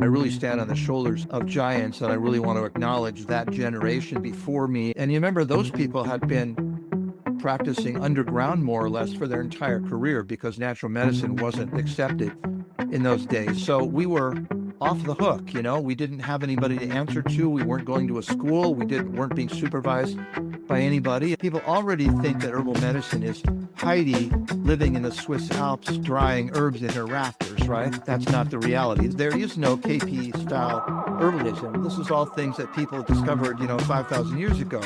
I really stand on the shoulders of giants, and I really want to acknowledge that generation before me. And you remember those people had been practicing underground more or less for their entire career because natural medicine wasn't accepted in those days. So we were off the hook, we didn't have anybody to answer to. We weren't going to a school. Weren't being supervised by anybody. People already think that herbal medicine is Heidi living in the Swiss Alps drying herbs in her rafters, right? That's not the reality. There is no KP style herbalism. This is all things that people discovered, 5,000 years ago.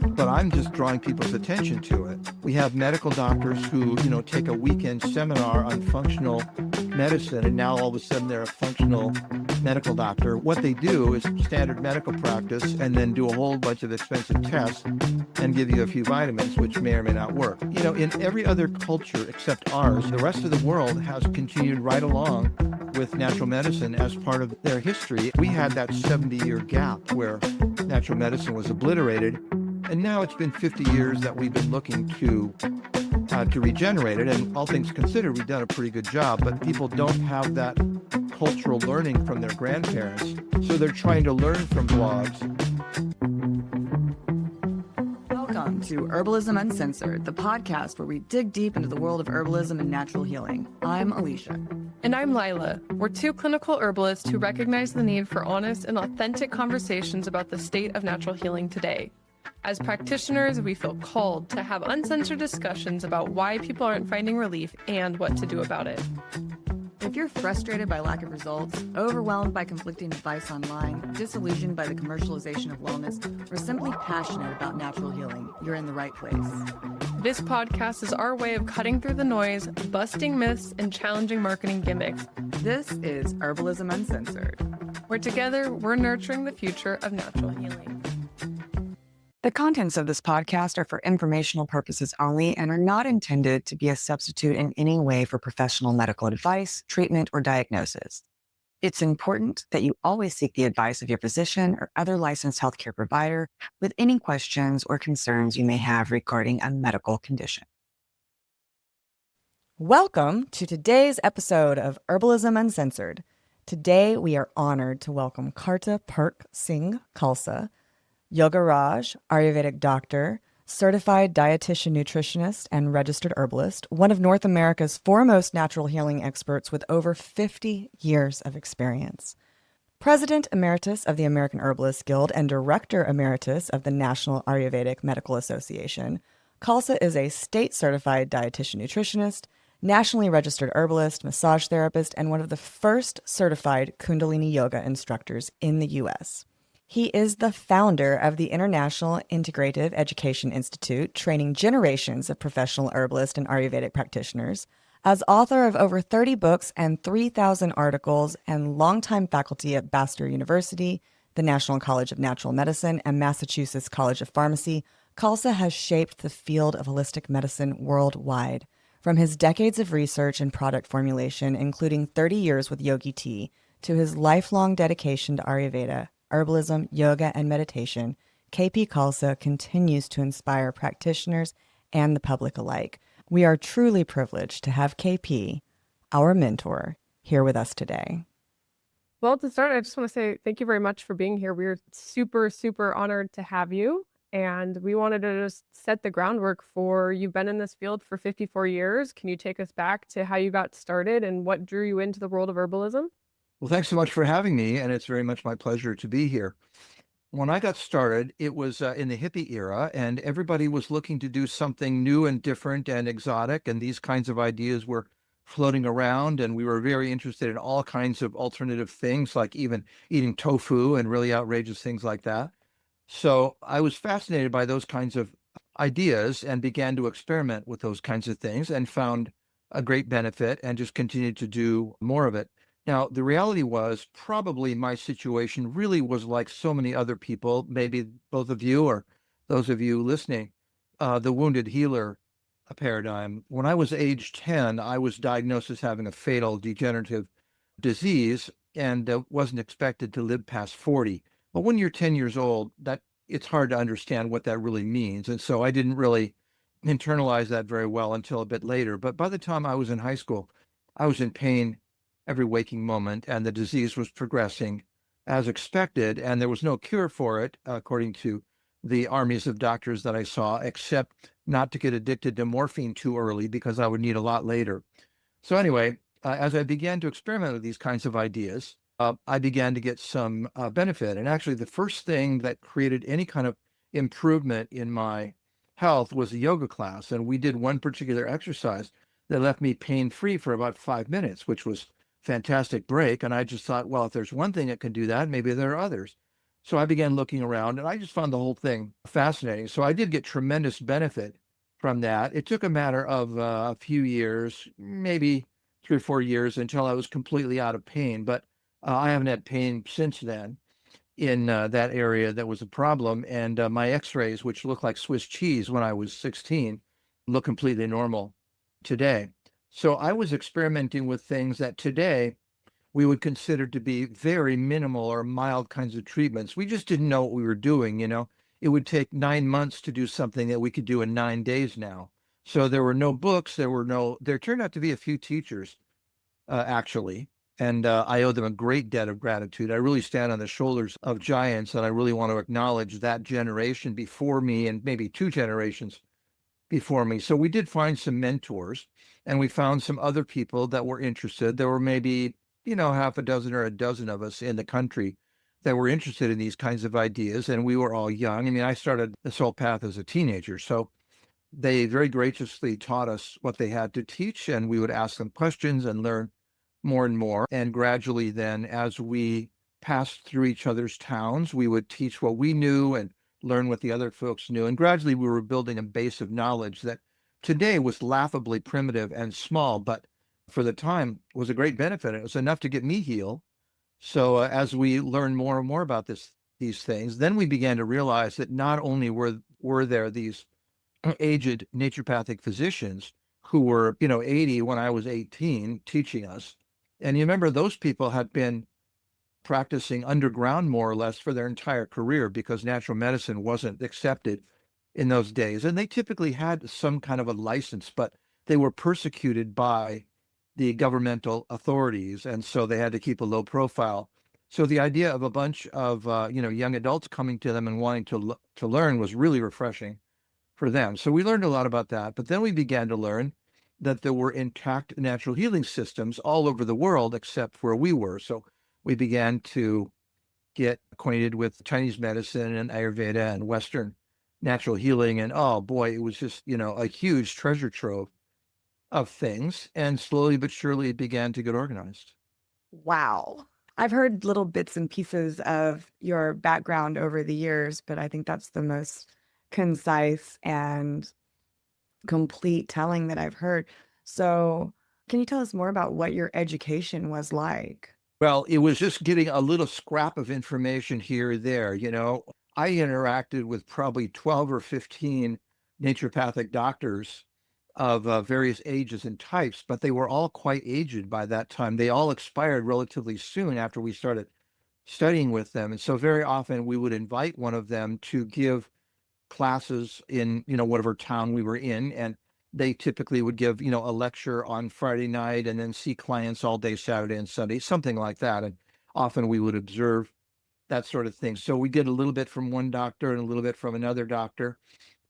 But I'm just drawing people's attention to it. We have medical doctors who, take a weekend seminar on functional medicine, and now all of a sudden they're a functional medical doctor. What they do is standard medical practice and then do a whole bunch of expensive tests and give you a few vitamins, which may or may not work. In every other culture except ours, the rest of the world has continued right along with natural medicine as part of their history. We had that 70-year gap where natural medicine was obliterated. And now it's been 50 years that we've been looking to regenerate it. And all things considered, we've done a pretty good job. But people don't have that cultural learning from their grandparents. So they're trying to learn from blogs. Welcome to Herbalism Uncensored, the podcast where we dig deep into the world of herbalism and natural healing. I'm Alicia. And I'm Lila. We're two clinical herbalists who recognize the need for honest and authentic conversations about the state of natural healing today. As practitioners, we feel called to have uncensored discussions about why people aren't finding relief and what to do about it. If you're frustrated by lack of results, overwhelmed by conflicting advice online, disillusioned by the commercialization of wellness, or simply passionate about natural healing, you're in the right place. This podcast is our way of cutting through the noise, busting myths, and challenging marketing gimmicks. This is Herbalism Uncensored, where together we're nurturing the future of natural healing. The contents of this podcast are for informational purposes only and are not intended to be a substitute in any way for professional medical advice, treatment, or diagnosis. It's important that you always seek the advice of your physician or other licensed healthcare provider with any questions or concerns you may have regarding a medical condition. Welcome to today's episode of Herbalism Uncensored. Today, we are honored to welcome Karta Purkh Singh Khalsa, Yoga Raj, Ayurvedic doctor, certified dietitian nutritionist, and registered herbalist, one of North America's foremost natural healing experts with over 50 years of experience. President Emeritus of the American Herbalist Guild and Director Emeritus of the National Ayurvedic Medical Association, Khalsa is a state-certified dietitian nutritionist, nationally registered herbalist, massage therapist, and one of the first certified Kundalini yoga instructors in the U.S. He is the founder of the International Integrative Education Institute, training generations of professional herbalist and Ayurvedic practitioners, as author of over 30 books and 3,000 articles, and longtime faculty at Bastyr University, the National College of Natural Medicine, and Massachusetts College of Pharmacy. Khalsa has shaped the field of holistic medicine worldwide. From his decades of research and product formulation, including 30 years with Yogi Tea, to his lifelong dedication to Ayurveda, herbalism, yoga, and meditation, KP Khalsa continues to inspire practitioners and the public alike. We are truly privileged to have KP, our mentor, here with us today. Well, to start, I just want to say thank you very much for being here. We're super, super honored to have you. And we wanted to just set the groundwork for, you've been in this field for 54 years. Can you take us back to how you got started and what drew you into the world of herbalism? Well, thanks so much for having me, and it's very much my pleasure to be here. When I got started, it was in the hippie era, and everybody was looking to do something new and different and exotic, and these kinds of ideas were floating around, and we were very interested in all kinds of alternative things, like even eating tofu and really outrageous things like that. So I was fascinated by those kinds of ideas and began to experiment with those kinds of things and found a great benefit and just continued to do more of it. Now, the reality was probably my situation really was like so many other people, maybe both of you or those of you listening, the wounded healer paradigm. When I was age 10, I was diagnosed as having a fatal degenerative disease and wasn't expected to live past 40. But when you're 10 years old, it's hard to understand what that really means. And so I didn't really internalize that very well until a bit later. But by the time I was in high school, I was in pain every waking moment, and the disease was progressing as expected, and there was no cure for it, according to the armies of doctors that I saw, except not to get addicted to morphine too early because I would need a lot later. So anyway, as I began to experiment with these kinds of ideas, I began to get some benefit. And actually, the first thing that created any kind of improvement in my health was a yoga class. And we did one particular exercise that left me pain-free for about 5 minutes, which was fantastic break. And I just thought, well, if there's one thing that can do that, maybe there are others. So I began looking around and I just found the whole thing fascinating. So I did get tremendous benefit from that. It took a matter of a few years, maybe 3 or 4 years, until I was completely out of pain. But I haven't had pain since then in that area that was a problem. And my x-rays, which looked like Swiss cheese when I was 16, look completely normal today. So I was experimenting with things that today we would consider to be very minimal or mild kinds of treatments. We just didn't know what we were doing, you know. It would take 9 months to do something that we could do in 9 days now. So there were no books, there turned out to be a few teachers, actually, and I owe them a great debt of gratitude. I really stand on the shoulders of giants, and I really want to acknowledge that generation before me and maybe two generations before me. So we did find some mentors, and we found some other people that were interested. There were maybe, half a dozen or a dozen of us in the country that were interested in these kinds of ideas, and we were all young. I mean, I started this whole path as a teenager, so they very graciously taught us what they had to teach, and we would ask them questions and learn more and more. And gradually then, as we passed through each other's towns, we would teach what we knew and learn what the other folks knew. And gradually we were building a base of knowledge that today was laughably primitive and small, but for the time was a great benefit. It was enough to get me healed. So as we learned more and more about these things, then we began to realize that not only were there these aged naturopathic physicians who were, 80 when I was 18 teaching us. And you remember those people had been practicing underground more or less for their entire career because natural medicine wasn't accepted in those days. And they typically had some kind of a license, but they were persecuted by the governmental authorities. And so they had to keep a low profile. So the idea of a bunch of, young adults coming to them and wanting to learn was really refreshing for them. So we learned a lot about that. But then we began to learn that there were intact natural healing systems all over the world except where we were. So we began to get acquainted with Chinese medicine and Ayurveda and Western natural healing. And oh boy, it was just, a huge treasure trove of things. And slowly but surely it began to get organized. Wow. I've heard little bits and pieces of your background over the years, but I think that's the most concise and complete telling that I've heard. So, can you tell us more about what your education was like? Well, it was just getting a little scrap of information here or there. I interacted with probably 12 or 15 naturopathic doctors of various ages and types, but they were all quite aged by that time. They all expired relatively soon after we started studying with them. And so very often we would invite one of them to give classes in, whatever town we were in. And they typically would give, a lecture on Friday night and then see clients all day, Saturday and Sunday, something like that. And often we would observe that sort of thing. So we did a little bit from one doctor and a little bit from another doctor.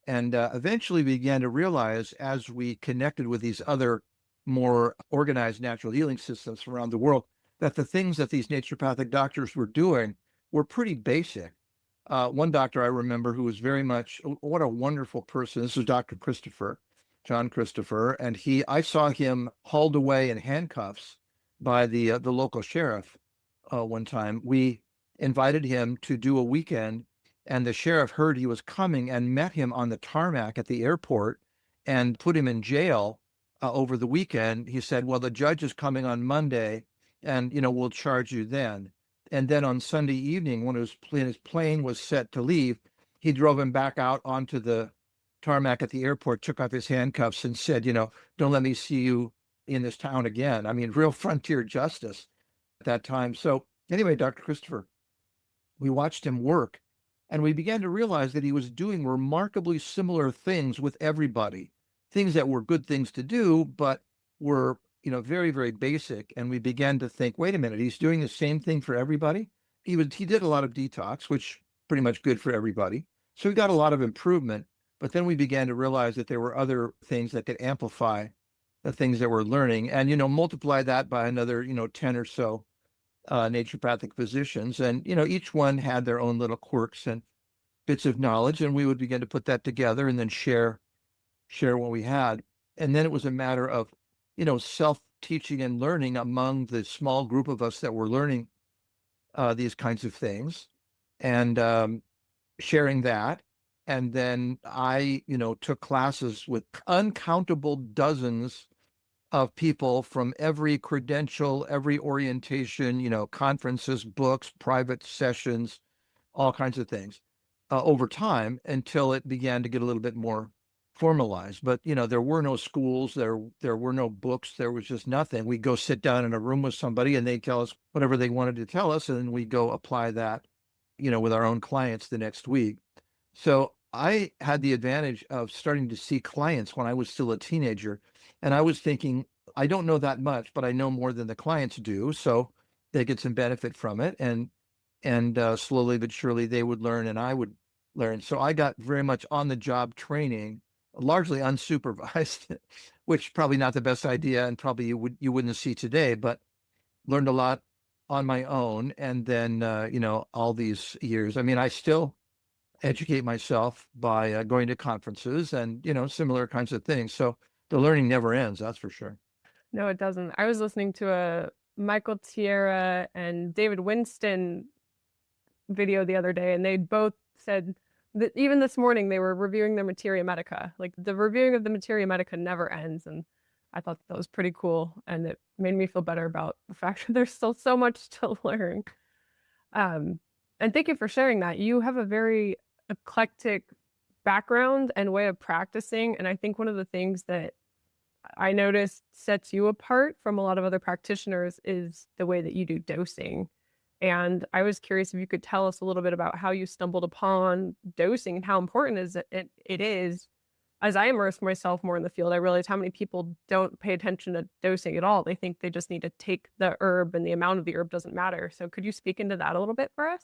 And eventually we began to realize as we connected with these other more organized natural healing systems from around the world, that the things that these naturopathic doctors were doing were pretty basic. One doctor I remember who was very much, what a wonderful person. This was Dr. John Christopher, and I saw him hauled away in handcuffs by the local sheriff one time. We invited him to do a weekend, and the sheriff heard he was coming and met him on the tarmac at the airport and put him in jail over the weekend. He said, well, the judge is coming on Monday, and we'll charge you then. And then on Sunday evening, when his plane was set to leave, he drove him back out onto the tarmac at the airport, took off his handcuffs and said, don't let me see you in this town again. I mean, real frontier justice at that time. So anyway, Dr. Christopher, we watched him work and we began to realize that he was doing remarkably similar things with everybody, things that were good things to do, but were very, very basic. And we began to think, wait a minute, he's doing the same thing for everybody. He did a lot of detox, which pretty much good for everybody. So we got a lot of improvement. But then we began to realize that there were other things that could amplify the things that we're learning, and multiply that by another 10 or so naturopathic physicians, and each one had their own little quirks and bits of knowledge, and we would begin to put that together and then share what we had. And then it was a matter of self-teaching and learning among the small group of us that were learning these kinds of things, and sharing that. And then I took classes with uncountable dozens of people from every credential, every orientation, conferences, books, private sessions, all kinds of things over time, until it began to get a little bit more formalized. But there were no schools, there were no books, there was just nothing. We'd go sit down in a room with somebody and they'd tell us whatever they wanted to tell us, and then we'd go apply that with our own clients the next week. So I had the advantage of starting to see clients when I was still a teenager. And I was thinking, I don't know that much, but I know more than the clients do. So they get some benefit from it. And slowly but surely they would learn and I would learn. So I got very much on the job training, largely unsupervised, which probably not the best idea, and probably you wouldn't see today, but learned a lot on my own. And then all these years, I mean, I still educate myself by going to conferences and similar kinds of things. So the learning never ends, that's for sure. No, it doesn't. I was listening to a Michael Tierra and David Winston video the other day, and they both said that even this morning they were reviewing their Materia Medica. Like, the reviewing of the Materia Medica never ends, and I thought that was pretty cool, and it made me feel better about the fact that there's still so much to learn. And thank you for sharing that. You have a very eclectic background and way of practicing, and I think one of the things that I noticed sets you apart from a lot of other practitioners is the way that you do dosing. And I was curious if you could tell us a little bit about how you stumbled upon dosing and how important it is. As I immerse myself more in the field, I realize how many people don't pay attention to dosing at all. They think they just need to take the herb and the amount of the herb doesn't matter. So could you speak into that a little bit for us?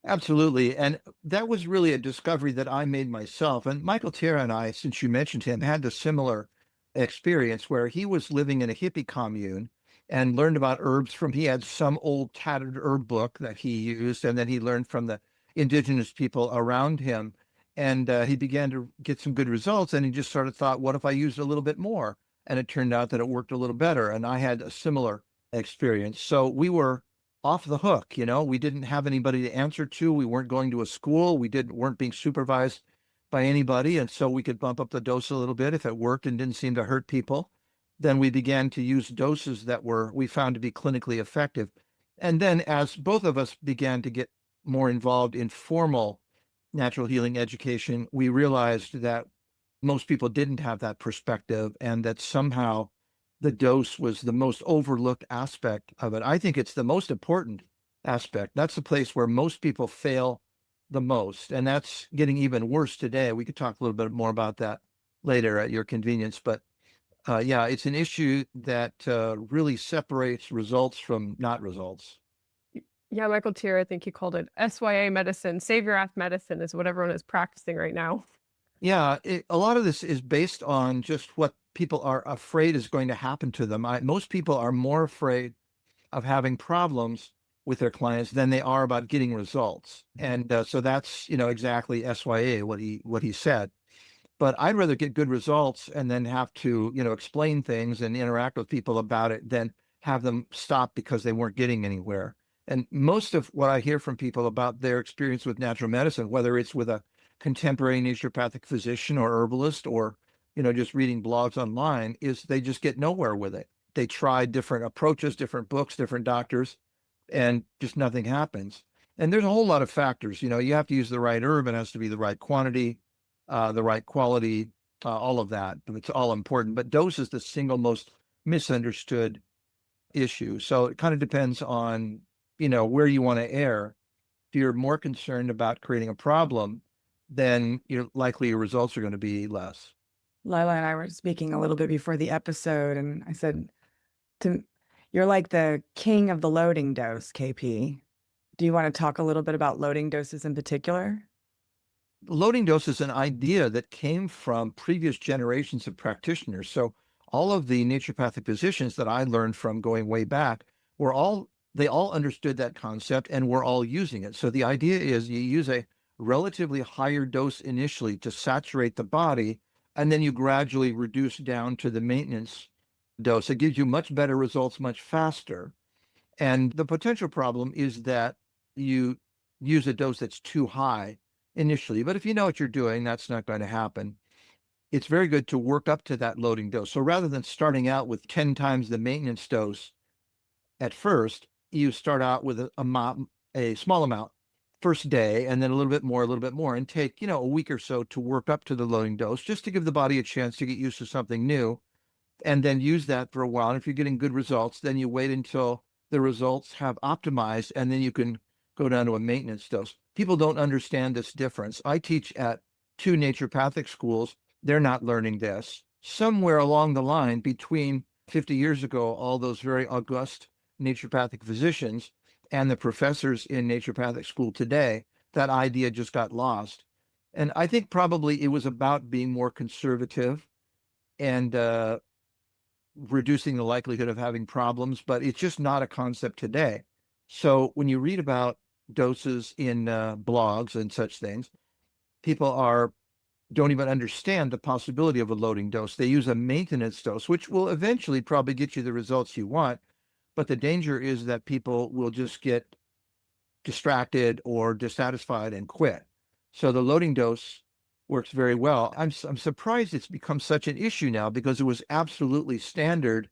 Absolutely. And that was really a discovery that I made myself. And Michael Tierra and I, since you mentioned him, had a similar experience where he was living in a hippie commune and learned about herbs he had some old tattered herb book that he used, and then he learned from the indigenous people around him. And he began to get some good results, and he just sort of thought, what if I used a little bit more? And it turned out that it worked a little better. And I had a similar experience. So we were off the hook. We didn't have anybody to answer to. We weren't going to a school. Weren't being supervised by anybody. And so we could bump up the dose a little bit if it worked and didn't seem to hurt people. Then we began to use doses that we found to be clinically effective. And then as both of us began to get more involved in formal natural healing education, we realized that most people didn't have that perspective, and that somehow the dose was the most overlooked aspect of it. I think it's the most important aspect. That's the place where most people fail the most, and that's getting even worse today. We could talk a little bit more about that later at your convenience, but yeah, it's an issue that really separates results from not results. Yeah, Michael Tier, I think he called it SYA medicine. Save your ass medicine is what everyone is practicing right now. Yeah, a lot of this is based on just what people are afraid is going to happen to them. Most people are more afraid of having problems with their clients than they are about getting results. And so that's, exactly SYA, what he said. But I'd rather get good results and then have to, explain things and interact with people about it than have them stop because they weren't getting anywhere. And most of what I hear from people about their experience with natural medicine, whether it's with a contemporary naturopathic physician or herbalist, or, just reading blogs online, is they just get nowhere with it. They try different approaches, different books, different doctors, and just nothing happens. And there's a whole lot of factors. You have to use the right herb. It has to be the right quantity, the right quality, all of that. It's all important. But dose is the single most misunderstood issue. So it kind of depends on, where you want to err. If you're more concerned about creating a problem, then likely your results are going to be less. Lila and I were speaking a little bit before the episode, and I said, To, you're like the king of the loading dose, KP. Do you want to talk a little bit about loading doses in particular? Loading dose is an idea that came from previous generations of practitioners. So all of the naturopathic physicians that I learned from going way back they all understood that concept and were all using it. So the idea is you use a relatively higher dose initially to saturate the body, and then you gradually reduce down to the maintenance dose. It gives you much better results much faster. And the potential problem is that you use a dose that's too high initially. But if you know what you're doing, that's not going to happen. It's very good to work up to that loading dose. So rather than starting out with 10 times the maintenance dose at first, you start out with a small amount first day, and then a little bit more, and take, a week or so to work up to the loading dose, just to give the body a chance to get used to something new, and then use that for a while. And if you're getting good results, then you wait until the results have optimized, and then you can go down to a maintenance dose. People don't understand this difference. I teach at two naturopathic schools. They're not learning this. Somewhere along the line between 50 years ago, all those very august naturopathic physicians and the professors in naturopathic school today, that idea just got lost. And I think probably it was about being more conservative and reducing the likelihood of having problems, but it's just not a concept today. So when you read about doses in blogs and such things, people don't even understand the possibility of a loading dose. They use a maintenance dose, which will eventually probably get you the results you want. But the danger is that people will just get distracted or dissatisfied and quit. So the loading dose works very well. I'm surprised it's become such an issue now, because it was absolutely standard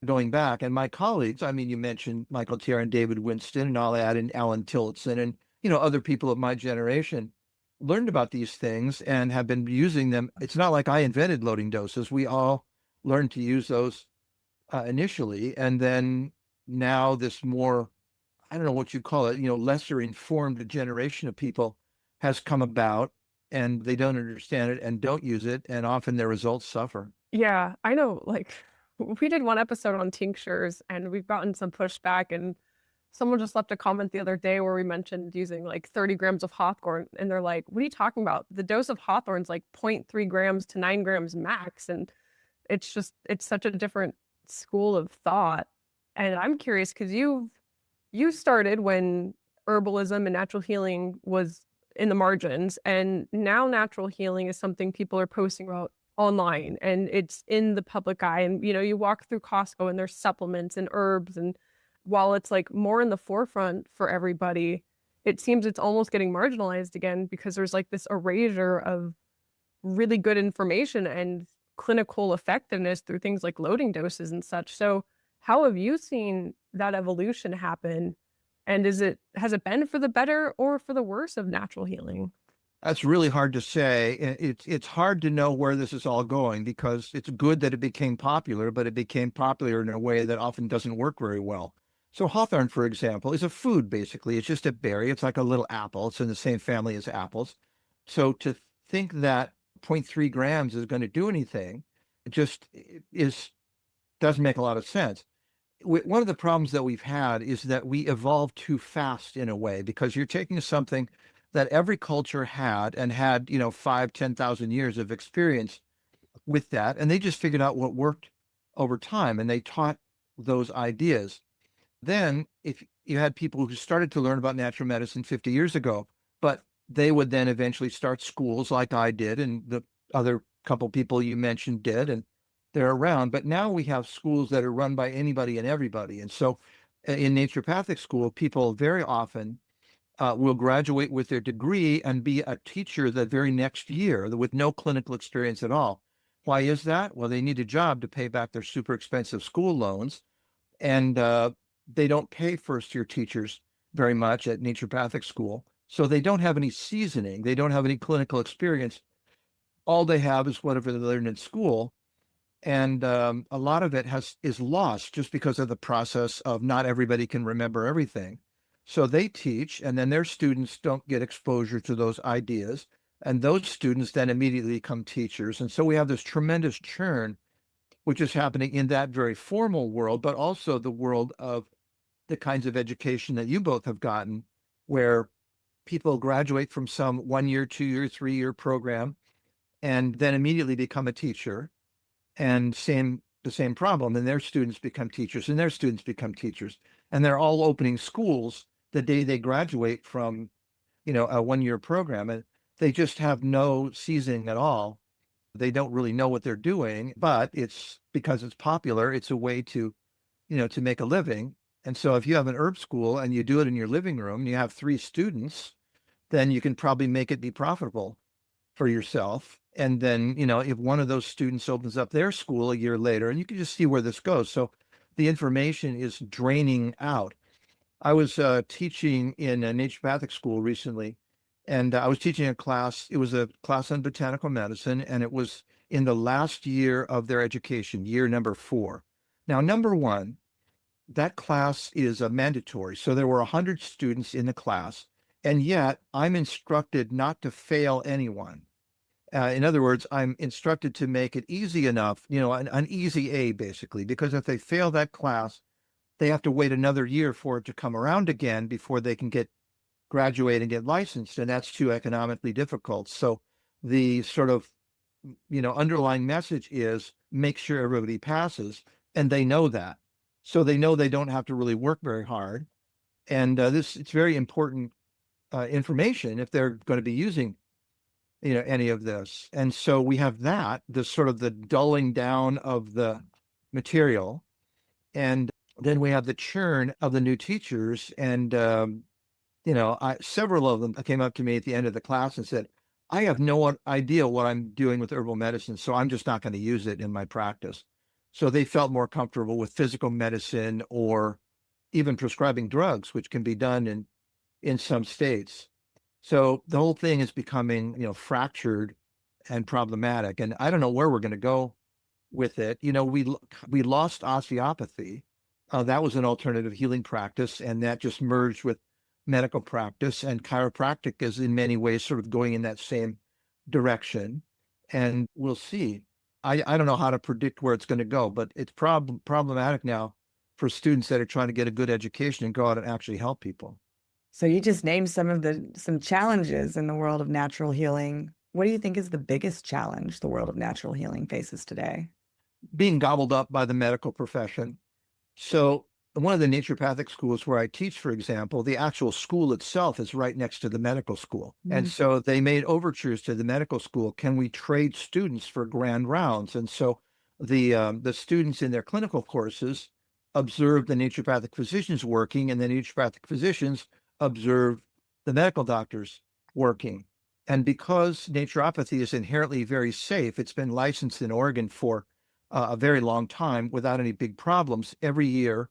going back. And my colleagues, I mean, you mentioned Michael Tier and David Winston, and I'll add in Alan Tillotson and, other people of my generation learned about these things and have been using them. It's not like I invented loading doses. We all learned to use those initially. And then now this more, I don't know what you call it, lesser informed generation of people has come about, and they don't understand it and don't use it. And often their results suffer. Yeah, I know, like, we did one episode on tinctures, and we've gotten some pushback, and someone just left a comment the other day where we mentioned using like 30 grams of hawthorn, and they're like, what are you talking about? The dose of hawthorn is like 0.3 grams to 9 grams max. And it's such a different school of thought. And I'm curious, because you started when herbalism and natural healing was in the margins, and now natural healing is something people are posting about online, and it's in the public eye. And you walk through Costco and there's supplements and herbs, and while it's like more in the forefront for everybody, it seems it's almost getting marginalized again, because there's like this erasure of really good information and clinical effectiveness through things like loading doses and such. So how have you seen that evolution happen? And has it been for the better or for the worse of natural healing? That's really hard to say. It's hard to know where this is all going, because it's good that it became popular, but it became popular in a way that often doesn't work very well. So hawthorn, for example, is a food, basically. It's just a berry. It's like a little apple. It's in the same family as apples. So to think that 0.3 grams is going to do anything, it just doesn't make a lot of sense. One of the problems that we've had is that we evolved too fast in a way, because you're taking something that every culture had, and had, 5, 10,000 years of experience with that. And they just figured out what worked over time, and they taught those ideas. Then if you had people who started to learn about natural medicine 50 years ago, but they would then eventually start schools like I did, and the other couple people you mentioned did, and they're around. But now we have schools that are run by anybody and everybody. And so in naturopathic school, people very often will graduate with their degree and be a teacher the very next year with no clinical experience at all. Why is that? Well, they need a job to pay back their super expensive school loans, and they don't pay first-year teachers very much at naturopathic school. So they don't have any seasoning. They don't have any clinical experience. All they have is whatever they learned in school. And a lot of it is lost just because of the process of not everybody can remember everything. So they teach, and then their students don't get exposure to those ideas. And those students then immediately become teachers. And so we have this tremendous churn which is happening in that very formal world, but also the world of the kinds of education that you both have gotten, where people graduate from some 1 year, 2 year, 3 year program and then immediately become a teacher, and the same problem. And their students become teachers and their students become teachers. And they're all opening schools the day they graduate from, a 1 year program. And they just have no seasoning at all. They don't really know what they're doing, but it's because it's popular. It's a way to make a living. And so if you have an herb school and you do it in your living room, and you have 3 students, then you can probably make it be profitable for yourself. And then, if one of those students opens up their school a year later, and you can just see where this goes. So the information is draining out. I was teaching in a naturopathic school recently, and I was teaching a class. It was a class on botanical medicine, and it was in the last year of their education, year number 4. Now, number 1, that class is mandatory. So there were 100 students in the class, and yet I'm instructed not to fail anyone. In other words, I'm instructed to make it easy enough, an easy A basically, because if they fail that class, they have to wait another year for it to come around again before they can graduate and get licensed. And that's too economically difficult. So the sort of, underlying message is make sure everybody passes. And they know that. So they know they don't have to really work very hard. And it's very important information if they're going to be using any of this. And so we have the sort of the dulling down of the material. And then we have the churn of the new teachers. And, several of them came up to me at the end of the class and said, I have no idea what I'm doing with herbal medicine, so I'm just not going to use it in my practice. So they felt more comfortable with physical medicine or even prescribing drugs, which can be done in some states. So the whole thing is becoming, fractured and problematic. And I don't know where we're going to go with it. We lost osteopathy. That was an alternative healing practice, and that just merged with medical practice. And chiropractic is in many ways sort of going in that same direction. And we'll see. I don't know how to predict where it's going to go, but it's problematic now for students that are trying to get a good education and go out and actually help people. So you just named some challenges in the world of natural healing. What do you think is the biggest challenge the world of natural healing faces today? Being gobbled up by the medical profession. So one of the naturopathic schools where I teach, for example, the actual school itself is right next to the medical school. And so they made overtures to the medical school. Can we trade students for grand rounds? And so the students in their clinical courses observe the naturopathic physicians working, and the naturopathic physicians observe the medical doctors working. And because naturopathy is inherently very safe, it's been licensed in Oregon for a very long time without any big problems. Every year,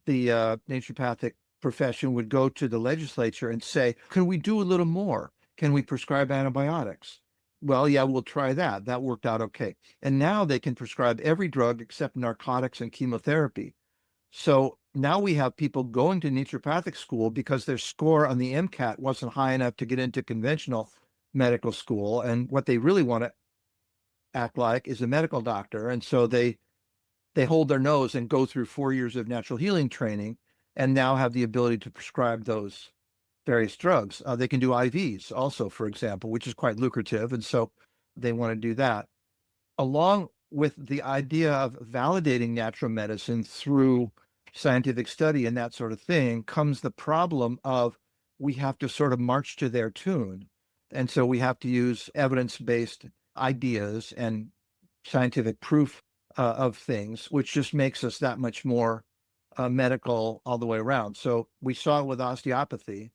the naturopathic profession would go to the legislature and say, can we do a little more? Can we prescribe antibiotics? Well, yeah, we'll try that. That worked out okay. And now they can prescribe every drug except narcotics and chemotherapy. So now we have people going to naturopathic school because their score on the MCAT wasn't high enough to get into conventional medical school. And what they really want to act like is a medical doctor. And so they hold their nose and go through 4 years of natural healing training and now have the ability to prescribe those various drugs. They can do IVs also, for example, which is quite lucrative. And so they want to do that. Along with the idea of validating natural medicine through scientific study and that sort of thing comes the problem of we have to sort of march to their tune. And so we have to use evidence-based ideas and scientific proof of things, which just makes us that much more medical all the way around. So we saw it with osteopathy,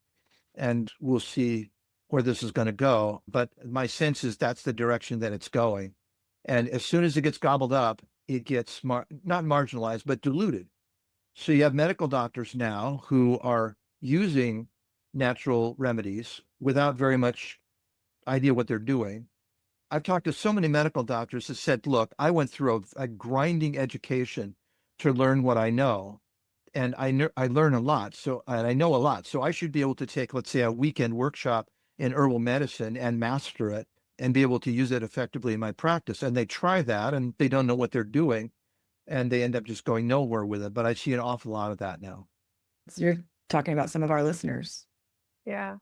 and we'll see where this is going to go. But my sense is that's the direction that it's going. And as soon as it gets gobbled up, it gets not marginalized, but diluted. So you have medical doctors now who are using natural remedies without very much idea what they're doing. I've talked to so many medical doctors that said, look, I went through a grinding education to learn what I know. And I learn a lot. And I know a lot. So I should be able to take, let's say, a weekend workshop in herbal medicine and master it and be able to use it effectively in my practice. And they try that and they don't know what they're doing. and they end up just going nowhere with it. But I see an awful lot of that now. So you're talking about some of our listeners. Yeah.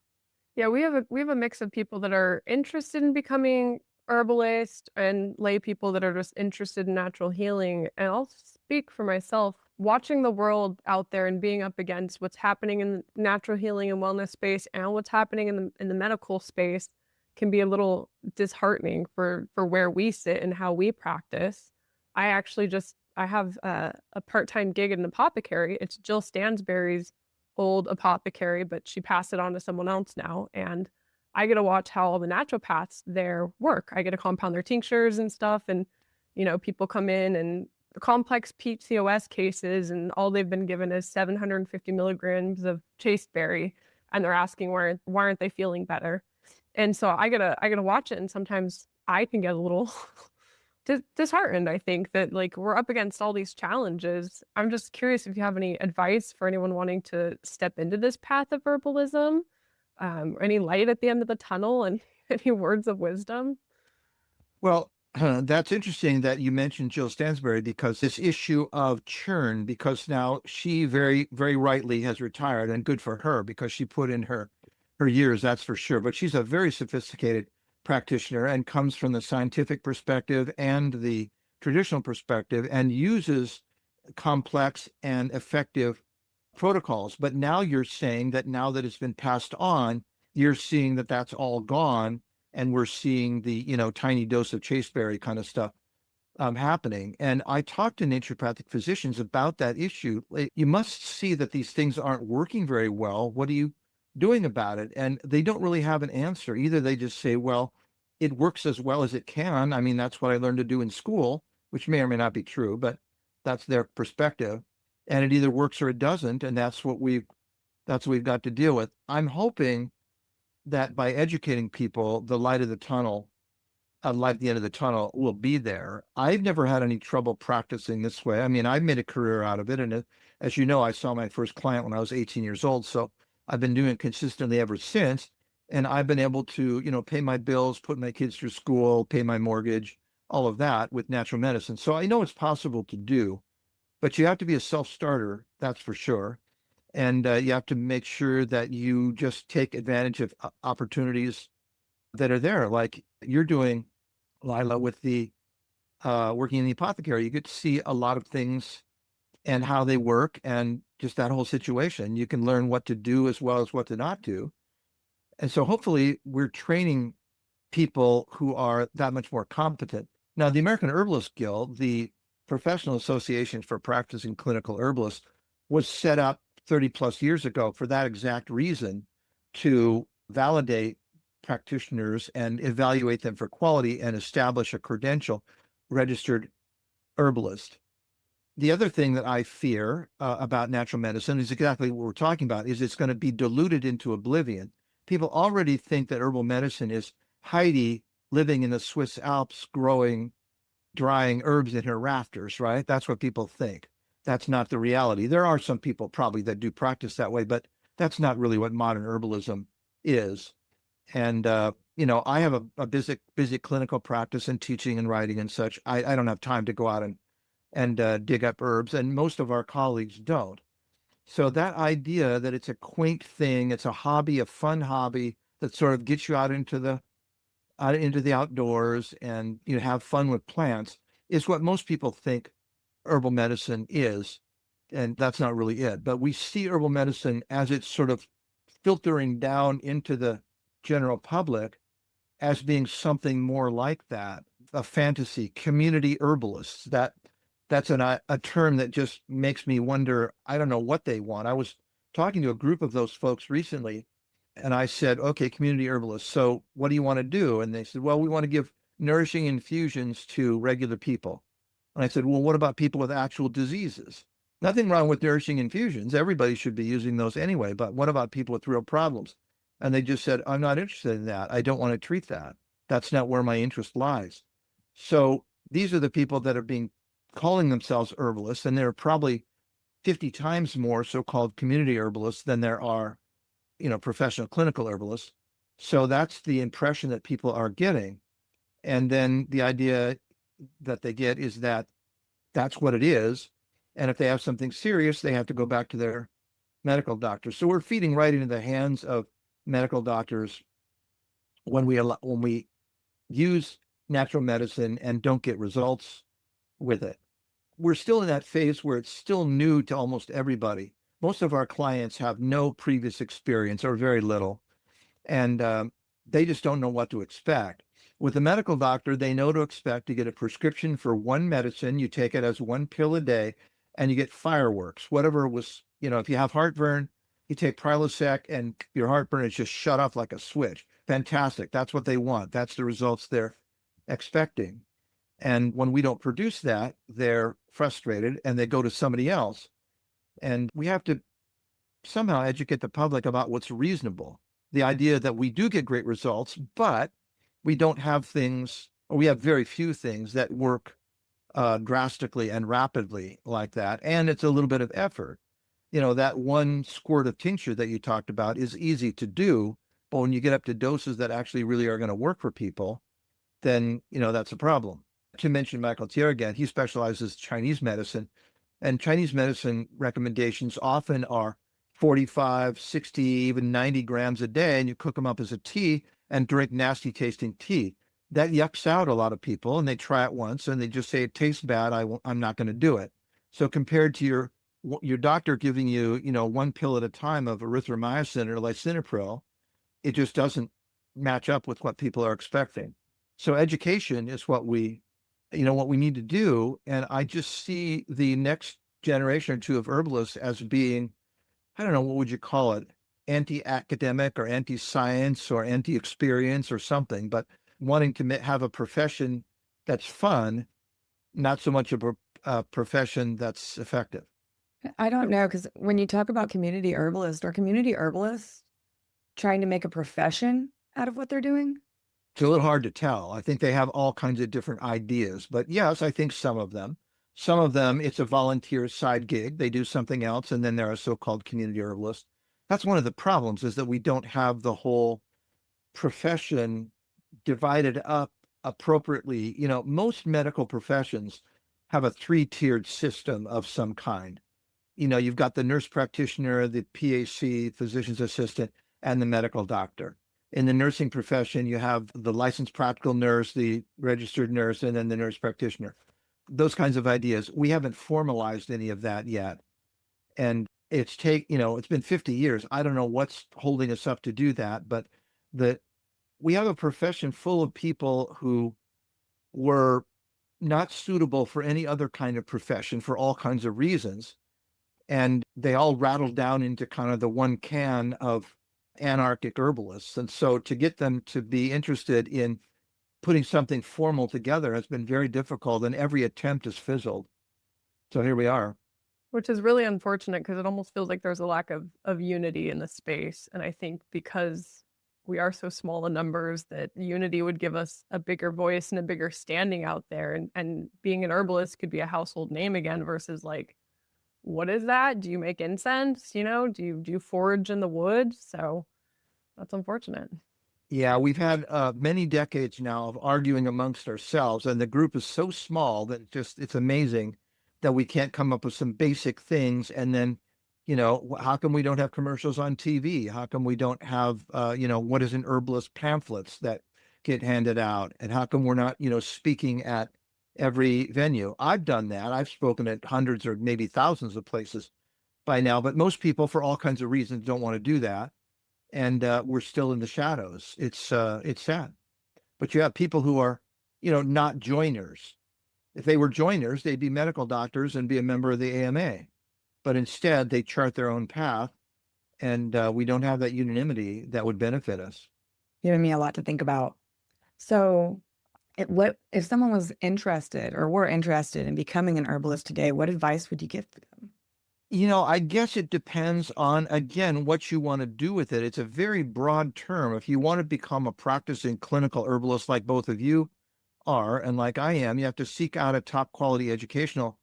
Yeah, we have a mix of people that are interested in becoming herbalist and lay people that are just interested in natural healing. And I'll speak for myself, watching the world out there and being up against what's happening in the natural healing and wellness space and what's happening in the medical space can be a little disheartening for where we sit and how we practice. I have a part-time gig at an apothecary. It's Jill Stansberry's old apothecary, but she passed it on to someone else now. And I get to watch how all the naturopaths there work. I get to compound their tinctures and stuff. And, people come in and complex PCOS cases, and all they've been given is 750 milligrams of chasteberry. And they're asking why aren't they feeling better? And so I gotta watch it. And sometimes I can get a little disheartened. I think that we're up against all these challenges. I'm just curious if you have any advice for anyone wanting to step into this path of herbalism, any light at the end of the tunnel, and any words of wisdom. Well, that's interesting that you mentioned Jill Stansberry, because this issue of churn, because now she very, very rightly has retired, and good for her because she put in her years, that's for sure. But she's a very sophisticated practitioner and comes from the scientific perspective and the traditional perspective and uses complex and effective protocols. But now you're saying that now that it's been passed on, you're seeing that that's all gone, and we're seeing the tiny dose of chasteberry kind of stuff happening. And I talked to naturopathic physicians about that issue. You must see that these things aren't working very well. What are you doing about it? And they don't really have an answer. Either they just say, well, it works as well as it can. I mean, that's what I learned to do in school, which may or may not be true, but that's their perspective. And it either works or it doesn't. And that's what we've got to deal with. I'm hoping that by educating people, the light at the end of the tunnel will be there. I've never had any trouble practicing this way. I mean, I've made a career out of it. And as you know, I saw my first client when I was 18 years old. So I've been doing it consistently ever since. And I've been able to, pay my bills, put my kids through school, pay my mortgage, all of that with natural medicine. So I know it's possible to do, but you have to be a self-starter, that's for sure. And you have to make sure that you just take advantage of opportunities that are there, like you're doing, Lila, with the working in the apothecary. You get to see a lot of things and how they work, and just that whole situation. You can learn what to do as well as what to not do. And so hopefully we're training people who are that much more competent. Now, the American Herbalist Guild, the professional association for practicing clinical herbalists, was set up 30 plus years ago for that exact reason, to validate practitioners and evaluate them for quality and establish a credential registered herbalist. The other thing that I fear about natural medicine is exactly what we're talking about, is it's going to be diluted into oblivion. People already think that herbal medicine is Heidi living in the Swiss Alps growing, drying herbs in her rafters, right? That's what people think. That's not the reality. There are some people probably that do practice that way, but that's not really what modern herbalism is. And, I have a busy clinical practice and teaching and writing and such. I don't have time to go out and dig up herbs, and most of our colleagues don't. So that idea that it's a quaint thing, it's a hobby, a fun hobby that sort of gets you out into the outdoors and you have fun with plants, is what most people think herbal medicine is. And that's not really it. But we see herbal medicine as it's sort of filtering down into the general public as being something more like that, a fantasy, community herbalists. That's a term that just makes me wonder. I don't know what they want. I was talking to a group of those folks recently, and I said, okay, community herbalists, so what do you want to do? And they said, well, we want to give nourishing infusions to regular people. And I said, well, what about people with actual diseases? Nothing wrong with nourishing infusions. Everybody should be using those anyway. But what about people with real problems? And they just said, I'm not interested in that. I don't want to treat that. That's not where my interest lies. So these are the people that are calling themselves herbalists, and there are probably 50 times more so-called community herbalists than there are, professional clinical herbalists. So that's the impression that people are getting. And then the idea that they get is that that's what it is. And if they have something serious, they have to go back to their medical doctor. So we're feeding right into the hands of medical doctors when we use natural medicine and don't get results with it. We're still in that phase where it's still new to almost everybody. Most of our clients have no previous experience or very little, and they just don't know what to expect. With a medical doctor, they know to expect to get a prescription for one medicine. You take it as one pill a day, and you get fireworks. Whatever was, if you have heartburn, you take Prilosec, and your heartburn is just shut off like a switch. Fantastic. That's what they want. That's the results they're expecting. And when we don't produce that, they're frustrated and they go to somebody else. And we have to somehow educate the public about what's reasonable. The idea that we do get great results, but we don't have things, or we have very few things that work drastically and rapidly like that. And it's a little bit of effort. That one squirt of tincture that you talked about is easy to do, but when you get up to doses that actually really are going to work for people, then, that's a problem. To mention Michael Thier again, he specializes in Chinese medicine, and Chinese medicine recommendations often are 45, 60, even 90 grams a day, and you cook them up as a tea and drink nasty tasting tea. That yucks out a lot of people, and they try it once and they just say it tastes bad. I'm not going to do it. So compared to your doctor giving you, one pill at a time of erythromycin or lisinopril, it just doesn't match up with what people are expecting. So education is what we need to do. And I just see the next generation or two of herbalists as being, I don't know, what would you call it? Anti-academic or anti-science or anti-experience or something, but wanting to have a profession that's fun, not so much a profession that's effective. I don't know, because when you talk about community herbalists, are community herbalists trying to make a profession out of what they're doing? It's a little hard to tell. I think they have all kinds of different ideas, but yes, I think some of them, it's a volunteer side gig. They do something else, and then there are so-called community herbalists. That's one of the problems, is that we don't have the whole profession divided up appropriately. Most medical professions have a three-tiered system of some kind. You've got the nurse practitioner, the PAC, physician's assistant, and the medical doctor. In the nursing profession, you have the licensed practical nurse, the registered nurse, and then the nurse practitioner. Those kinds of ideas. We haven't formalized any of that yet. And it's been 50 years. I don't know what's holding us up to do that, but we have a profession full of people who were not suitable for any other kind of profession for all kinds of reasons. And they all rattled down into kind of the one can of anarchic herbalists. And so to get them to be interested in putting something formal together has been very difficult, and every attempt has fizzled. So here we are. Which is really unfortunate, because it almost feels like there's a lack of unity in the space. And I think because we are so small in numbers, that unity would give us a bigger voice and a bigger standing out there. And being an herbalist could be a household name again, versus like, what is that? Do you make incense? Do you forage in the woods? So that's unfortunate. Yeah, we've had many decades now of arguing amongst ourselves, and the group is so small that it's amazing that we can't come up with some basic things. And then, how come we don't have commercials on TV? How come we don't have, what is an herbalist pamphlets that get handed out? And how come we're not, speaking at every venue? I've done that. I've spoken at hundreds or maybe thousands of places by now, but most people, for all kinds of reasons, don't want to do that. And we're still in the shadows. It's sad. But you have people who are, not joiners. If they were joiners, they'd be medical doctors and be a member of the AMA. But instead, they chart their own path, and we don't have that unanimity that would benefit us. Giving me a lot to think about. So what if someone was interested or were interested in becoming an herbalist today, what advice would you give to them? I guess it depends on, again, what you want to do with it. It's a very broad term. If you want to become a practicing clinical herbalist like both of you are, and like I am, you have to seek out a top quality educational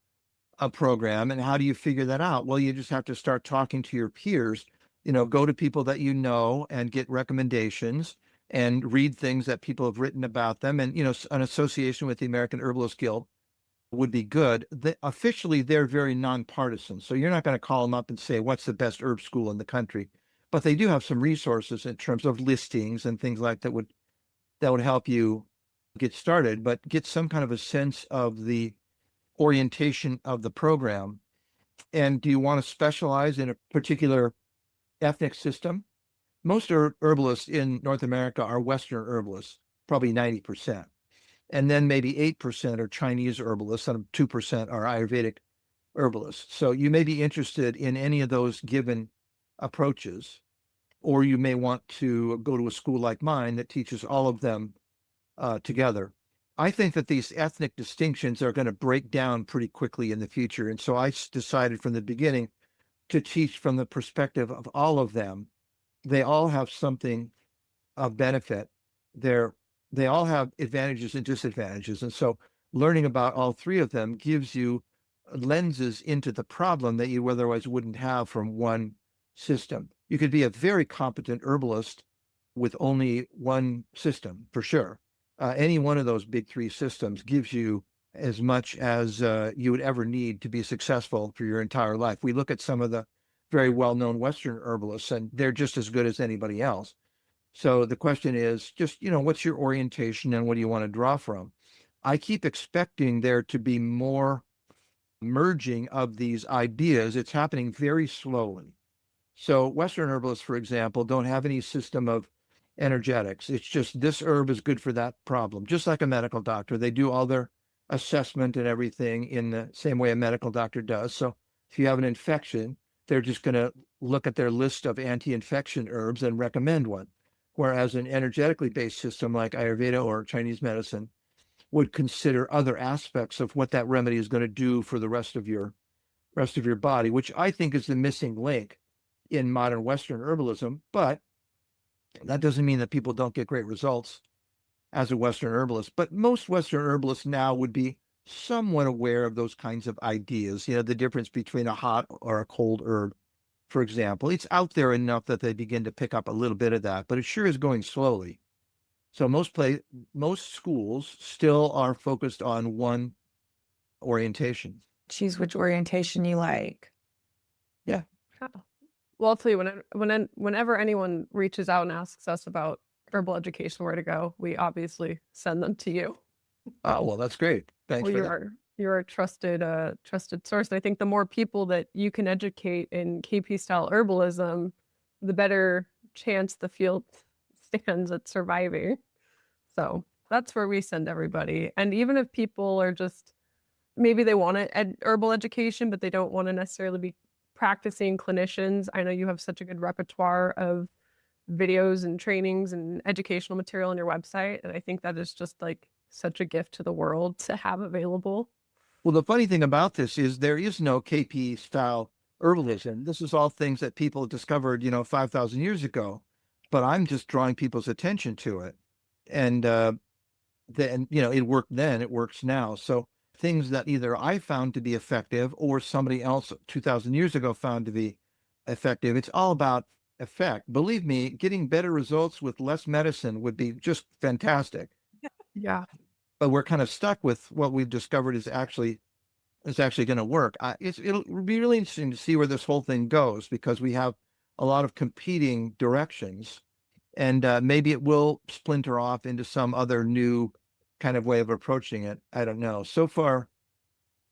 program. And how do you figure that out? Well, you just have to start talking to your peers, go to people that you know and get recommendations and read things that people have written about them. And, an association with the American Herbalist Guild would be good. Officially, they're very nonpartisan. So you're not going to call them up and say, what's the best herb school in the country? But they do have some resources in terms of listings and things like that would help you get started, but get some kind of a sense of the orientation of the program. And do you want to specialize in a particular ethnic system? Most herbalists in North America are Western herbalists, probably 90%. And then maybe 8% are Chinese herbalists and 2% are Ayurvedic herbalists. So you may be interested in any of those given approaches, or you may want to go to a school like mine that teaches all of them together. I think that these ethnic distinctions are going to break down pretty quickly in the future. And so I decided from the beginning to teach from the perspective of all of them. They all have something of benefit. They all have advantages and disadvantages. And so learning about all three of them gives you lenses into the problem that you otherwise wouldn't have from one system. You could be a very competent herbalist with only one system, for sure. Any one of those big three systems gives you as much as you would ever need to be successful for your entire life. We look at some of the very well-known Western herbalists, and they're just as good as anybody else. So the question is just, what's your orientation and what do you want to draw from? I keep expecting there to be more merging of these ideas. It's happening very slowly. So Western herbalists, for example, don't have any system of energetics. It's just this herb is good for that problem. Just like a medical doctor, they do all their assessment and everything in the same way a medical doctor does. So if you have an infection, they're just going to look at their list of anti-infection herbs and recommend one. Whereas an energetically based system like Ayurveda or Chinese medicine would consider other aspects of what that remedy is going to do for the rest of your body, which I think is the missing link in modern Western herbalism. But that doesn't mean that people don't get great results as a Western herbalist. But most Western herbalists now would be somewhat aware of those kinds of ideas, the difference between a hot or a cold herb, for example. It's out there enough that they begin to pick up a little bit of that, but it sure is going slowly. So most schools still are focused on one orientation. Choose which orientation you like. Yeah. Well, I'll tell you, whenever anyone reaches out and asks us about herbal education, where to go, we obviously send them to you. Oh, well, that's great. Thanks for that. You're a trusted source. And I think the more people that you can educate in KP style herbalism, the better chance the field stands at surviving. So that's where we send everybody. And even if people are just, maybe they want herbal education, but they don't want to necessarily be practicing clinicians. I know you have such a good repertoire of videos and trainings and educational material on your website. And I think that is just like such a gift to the world to have available. Well, the funny thing about this is there is no KP style herbalism. This is all things that people discovered, 5,000 years ago, but I'm just drawing people's attention to it. And then, it worked then, it works now. So things that either I found to be effective or somebody else 2,000 years ago found to be effective, it's all about effect. Believe me, getting better results with less medicine would be just fantastic. Yeah. But we're kind of stuck with what we've discovered is actually going to work. It'll be really interesting to see where this whole thing goes, because we have a lot of competing directions, and maybe it will splinter off into some other new kind of way of approaching it. I don't know. So far,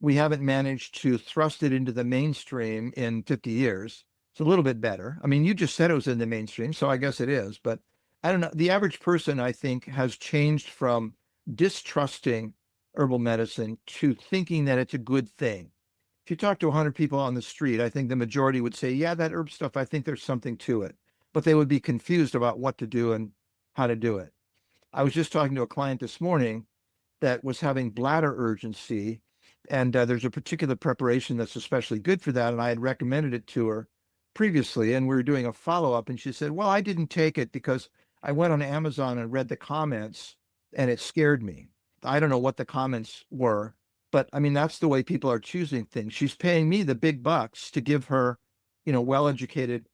we haven't managed to thrust it into the mainstream in 50 years. It's a little bit better. I mean, you just said it was in the mainstream, so I guess it is. But I don't know. The average person, I think, has changed from distrusting herbal medicine to thinking that it's a good thing. If you talk to 100 people on the street, I think the majority would say, yeah, that herb stuff, I think there's something to it. But they would be confused about what to do and how to do it. I was just talking to a client this morning that was having bladder urgency, and there's a particular preparation that's especially good for that, and I had recommended it to her previously, and we were doing a follow-up, and she said, well, I didn't take it because I went on Amazon and read the comments, and it scared me. I don't know what the comments were, but I mean, that's the way people are choosing things. She's paying me the big bucks to give her, well-educated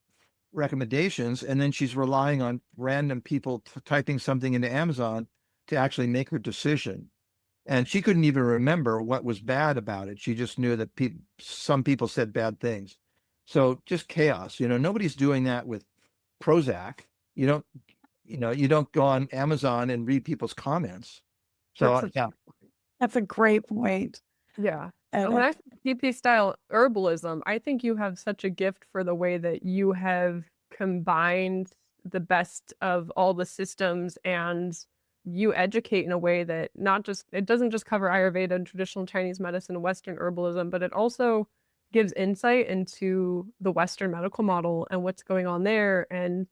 recommendations, and then she's relying on random people typing something into Amazon to actually make her decision. And she couldn't even remember what was bad about it. She just knew that some people said bad things. So just chaos. Nobody's doing that with Prozac. You don't, you don't go on Amazon and read people's comments. So That's such yeah. That's a great point. Yeah. And When I say hippie style herbalism, I think you have such a gift for the way that you have combined the best of all the systems, and you educate in a way that it doesn't just cover Ayurveda and traditional Chinese medicine and Western herbalism, but it also gives insight into the Western medical model and what's going on there. And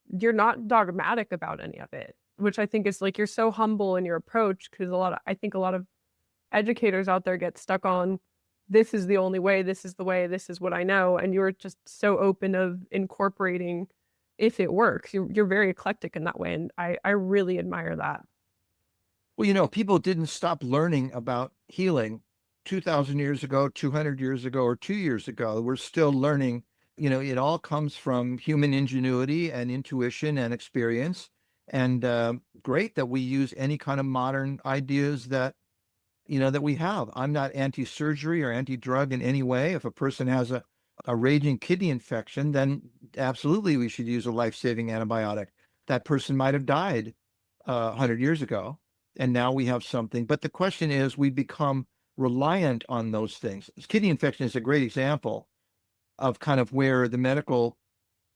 you're not dogmatic about any of it, which I think is like, you're so humble in your approach, because I think a lot of educators out there get stuck on, this is the only way, this is the way, this is what I know. And you're just so open of incorporating if it works. You're very eclectic in that way. And I really admire that. Well, people didn't stop learning about healing 2,000 years ago, 200 years ago, or 2 years ago. We're still learning. It all comes from human ingenuity and intuition and experience. And great that we use any kind of modern ideas that we have. I'm not anti-surgery or anti-drug in any way. If a person has a raging kidney infection, then absolutely we should use a life-saving antibiotic. That person might have died 100 years ago, and now we have something. But the question is, we become reliant on those things. Kidney infection is a great example of kind of where the medical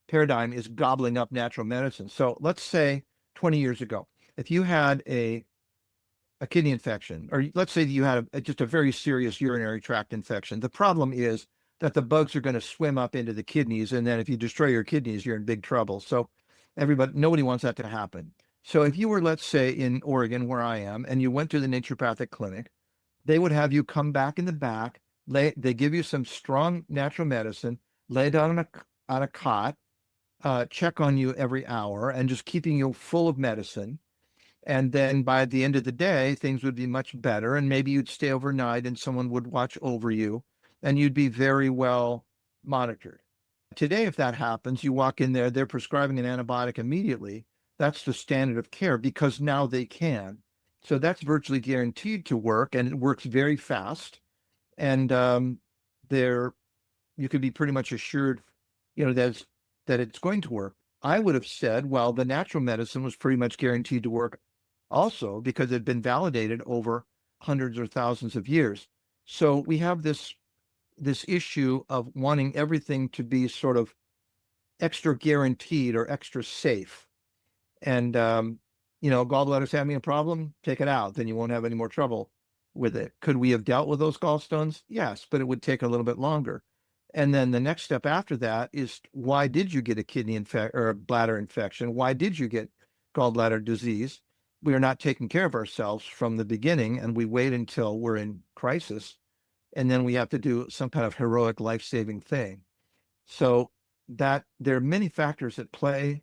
paradigm is gobbling up natural medicine. So let's say 20 years ago, if you had a kidney infection, or let's say that you had just a very serious urinary tract infection. The problem is that the bugs are going to swim up into the kidneys, and then if you destroy your kidneys, you're in big trouble. So nobody wants that to happen. So if you were, let's say, in Oregon, where I am, and you went to the naturopathic clinic, they would have you come back in the back. They give you some strong natural medicine, lay down on a cot, check on you every hour, and just keeping you full of medicine. And then by the end of the day, things would be much better. And maybe you'd stay overnight and someone would watch over you and you'd be very well monitored. Today, if that happens, you walk in there, they're prescribing an antibiotic immediately. That's the standard of care because now they can. So that's virtually guaranteed to work, and it works very fast. And you could be pretty much assured, that it's going to work. I would have said, well, the natural medicine was pretty much guaranteed to work also because it had been validated over hundreds or thousands of years. So we have this issue of wanting everything to be sort of extra guaranteed or extra safe. And gallbladder's having a problem, take it out, then you won't have any more trouble with it. Could we have dealt with those gallstones? Yes, but it would take a little bit longer. And then the next step after that is, why did you get a kidney infection or a bladder infection? Why did you get gallbladder disease? We are not taking care of ourselves from the beginning, and we wait until we're in crisis, and then we have to do some kind of heroic life-saving thing. So that there are many factors at play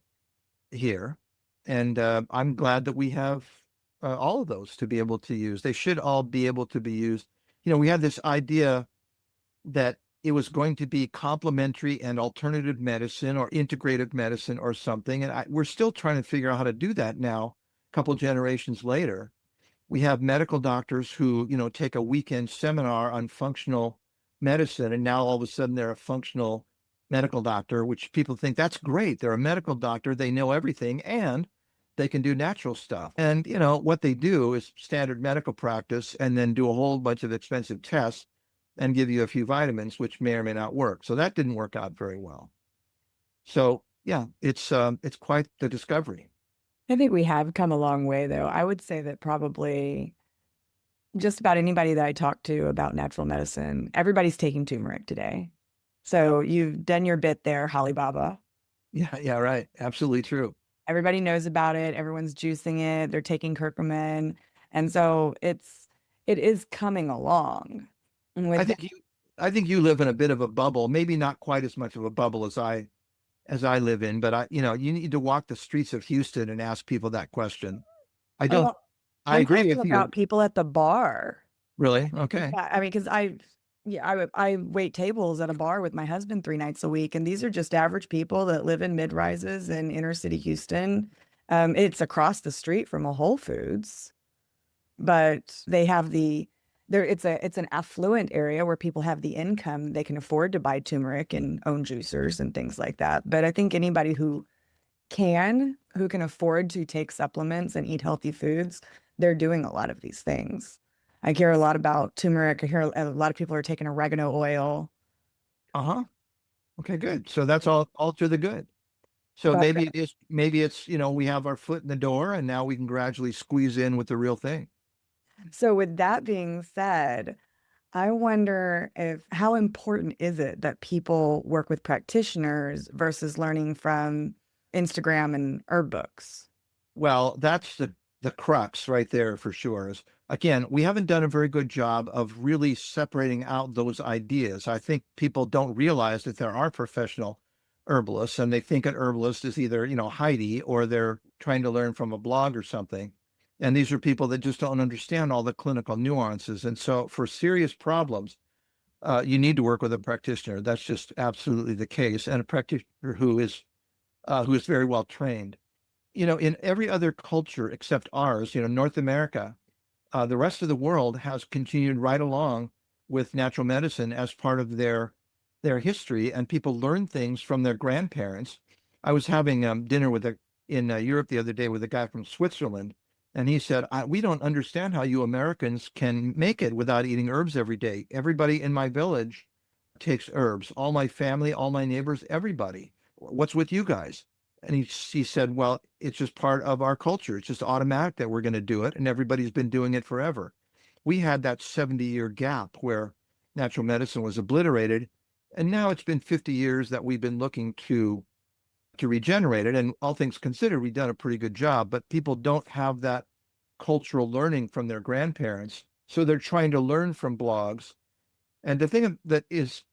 here, and I'm glad that we have all of those to be able to use. They should all be able to be used. We had this idea that it was going to be complementary and alternative medicine or integrative medicine or something. And we're still trying to figure out how to do that now, a couple generations later. We have medical doctors who, take a weekend seminar on functional medicine, and now all of a sudden they're a functional medical doctor, which people think that's great. They're a medical doctor, they know everything, and they can do natural stuff. And, what they do is standard medical practice and then do a whole bunch of expensive tests and give you a few vitamins, which may or may not work. So that didn't work out very well. So yeah, it's quite the discovery. I think we have come a long way, though. I would say that probably just about anybody that I talk to about natural medicine, everybody's taking turmeric today. So you've done your bit there, Holly Baba. Yeah, right. Absolutely true. Everybody knows about it. Everyone's juicing it. They're taking curcumin. And so it is coming along. I think you live in a bit of a bubble, maybe not quite as much of a bubble as I live in, but you need to walk the streets of Houston and ask people that question. I don't. Well, I I'm agree with talking you. about people at the bar. Really? Okay. Yeah, I mean, because I wait tables at a bar with my husband 3 nights a week, and these are just average people that live in mid-rises in inner city Houston. It's across the street from a Whole Foods. but they have it's an affluent area where people have the income. They can afford to buy turmeric and own juicers and things like that. But I think anybody who can afford to take supplements and eat healthy foods, they're doing a lot of these things. I hear a lot about turmeric. I hear a lot of people are taking oregano oil. Uh-huh. Okay, good. So that's all to the good. So But maybe it's, we have our foot in the door and now we can gradually squeeze in with the real thing. so with that being said, I wonder how important is it that people work with practitioners versus learning from Instagram and herb books? Well, that's the crux right there for sure. Is again, we haven't done a very good job of really separating out those ideas. I think people don't realize that there are professional herbalists and they think an herbalist is either, Heidi or they're trying to learn from a blog or something. And these are people that just don't understand all the clinical nuances. And so for serious problems, you need to work with a practitioner. That's just absolutely the case. And a practitioner who is very well trained. In every other culture except ours, North America, the rest of the world has continued right along with natural medicine as part of their history, and people learn things from their grandparents. I was having dinner in Europe the other day with a guy from Switzerland, and he said, "We don't understand how you Americans can make it without eating herbs every day. Everybody in my village takes herbs. All my family, all my neighbors, everybody. What's with you guys?" And he said, "Well, it's just part of our culture. It's just automatic that we're going to do it. And everybody's been doing it forever." We had that 70-year gap where natural medicine was obliterated. And now it's been 50 years that we've been looking to regenerate it. And all things considered, we've done a pretty good job. But people don't have that cultural learning from their grandparents. So they're trying to learn from blogs. And the thing that is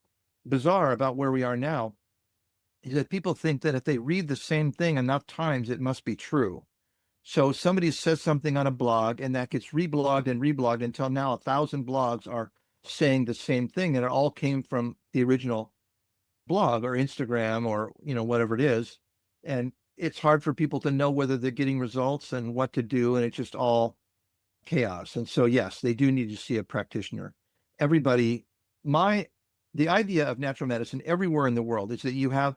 bizarre about where we are now is that people think that if they read the same thing enough times, it must be true. So somebody says something on a blog and that gets reblogged and reblogged until now 1,000 blogs are saying the same thing. And it all came from the original blog or Instagram or, whatever it is. And it's hard for people to know whether they're getting results and what to do. And it's just all chaos. And so, yes, they do need to see a practitioner. Everybody, the idea of natural medicine everywhere in the world is that you have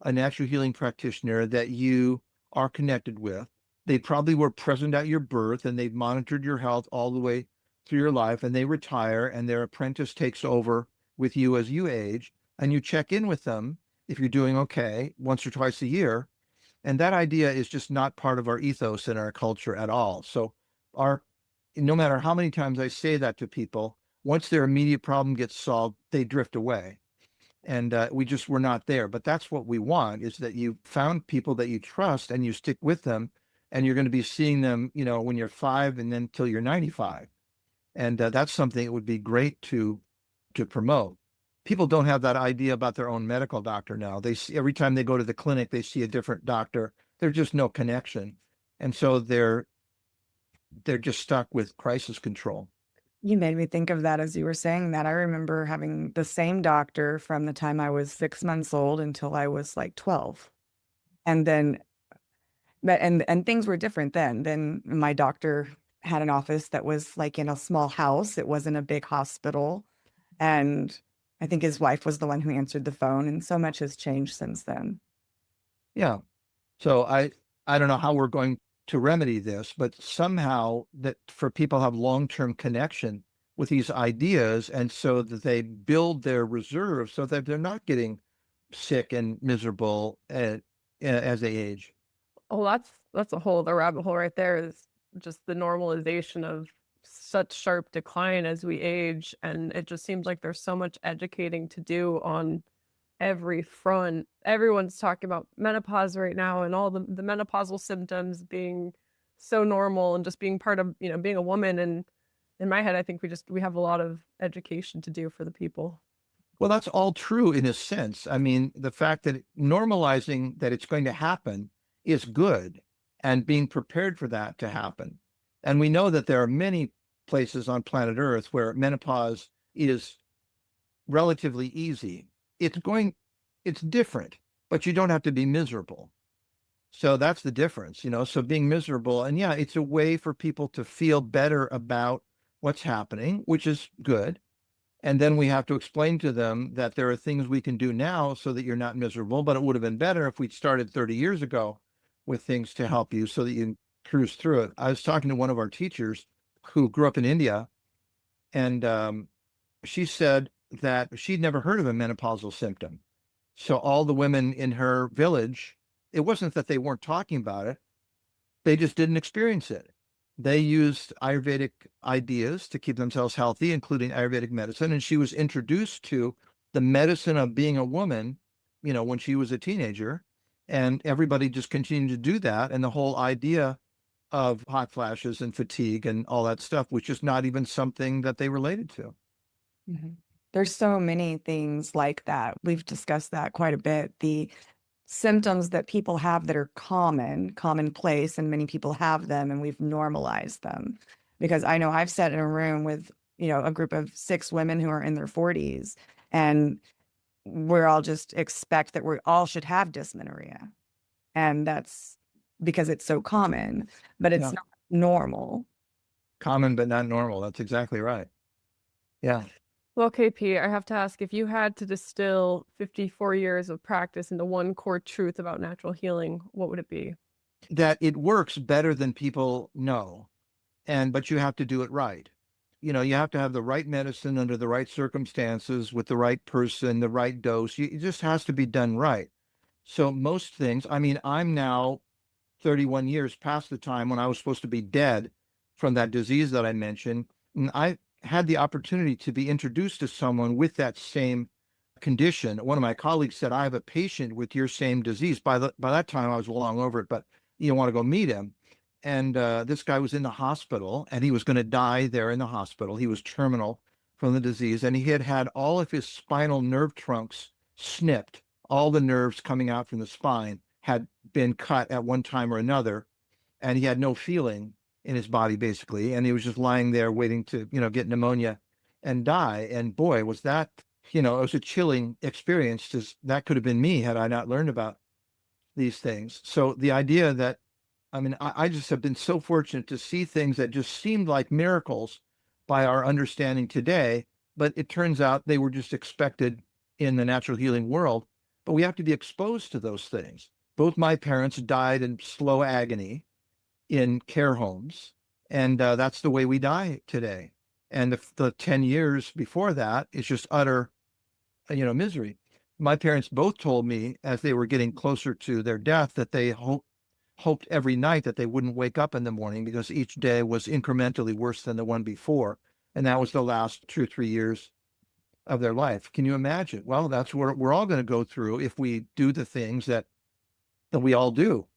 a natural healing practitioner that you are connected with. They probably were present at your birth and they've monitored your health all the way through your life, and they retire and their apprentice takes over with you as you age, and you check in with them if you're doing okay once or twice a year. And that idea is just not part of our ethos in our culture at all. So no matter how many times I say that to people, once their immediate problem gets solved, they drift away. And we're not there. But that's what we want, is that you found people that you trust and you stick with them, and you're going to be seeing them, when you're 5 and then till you're 95. And that's something that would be great to promote. People don't have that idea about their own medical doctor now. They see, every time they go to the clinic, they see a different doctor. There's just no connection. And so they're just stuck with crisis control. You made me think of that as you were saying that. I remember having the same doctor from the time I was 6 months old until I was like 12. And then, and things were different then. Then my doctor had an office that was like in a small house. It wasn't a big hospital. And I think his wife was the one who answered the phone. And so much has changed since then. Yeah. So I don't know how we're going to remedy this, but somehow that for people have long-term connection with these ideas, and so that they build their reserves so that they're not getting sick and miserable as they age. Oh, that's a whole other rabbit hole right there, is just the normalization of such sharp decline as we age. And it just seems like there's so much educating to do on every front. Everyone's talking about menopause right now and all the menopausal symptoms being so normal and just being part of, being a woman. And in my head, I think we have a lot of education to do for the people. Well, that's all true in a sense. I mean, the fact that normalizing that it's going to happen is good, and being prepared for that to happen. And we know that there are many places on planet Earth where menopause is relatively easy. It's different, but you don't have to be miserable. So that's the difference, so being miserable, and yeah, it's a way for people to feel better about what's happening, which is good. And then we have to explain to them that there are things we can do now so that you're not miserable, but it would have been better if we'd started 30 years ago with things to help you so that you can cruise through it. I was talking to one of our teachers who grew up in India, and she said that she'd never heard of a menopausal symptom. So all the women in her village, it wasn't that they weren't talking about it, they just didn't experience it. They used Ayurvedic ideas to keep themselves healthy, including Ayurvedic medicine. And she was introduced to the medicine of being a woman, when she was a teenager. And everybody just continued to do that. And the whole idea of hot flashes and fatigue and all that stuff was just not even something that they related to. Mhm. There's so many things like that. We've discussed that quite a bit. The symptoms that people have that are commonplace, and many people have them, and we've normalized them. Because I know I've sat in a room with, a group of 6 women who are in their 40s, and we're all just expect that we all should have dysmenorrhea. And that's because it's so common, but it's Yeah. not normal. Common, but not normal. That's exactly right. Yeah. Well, KP, I have to ask, if you had to distill 54 years of practice into one core truth about natural healing, what would it be? That it works better than people know. But you have to do it right. You have to have the right medicine under the right circumstances with the right person, the right dose. It just has to be done right. So most things, I mean, I'm now 31 years past the time when I was supposed to be dead from that disease that I mentioned. And I had the opportunity to be introduced to someone with that same condition. One of my colleagues said, I have a patient with your same disease. By that time, I was long over it, but you want to go meet him. And this guy was in the hospital, and he was going to die there in the hospital. He was terminal from the disease, and he had had all of his spinal nerve trunks snipped. All the nerves coming out from the spine had been cut at one time or another, and he had no feeling in his body, basically. And he was just lying there waiting to, get pneumonia and die. And boy, was that, it was a chilling experience. Just that could have been me had I not learned about these things. So the idea that, I mean, I just have been so fortunate to see things that just seemed like miracles by our understanding today, but it turns out they were just expected in the natural healing world. But we have to be exposed to those things. Both my parents died in slow agony in care homes, and that's the way we die today. And the 10 years before that is just utter, misery. My parents both told me as they were getting closer to their death that they hoped every night that they wouldn't wake up in the morning because each day was incrementally worse than the one before. And that was the last 2 or 3 years of their life. Can you imagine? Well, that's what we're all going to go through if we do the things that we all do.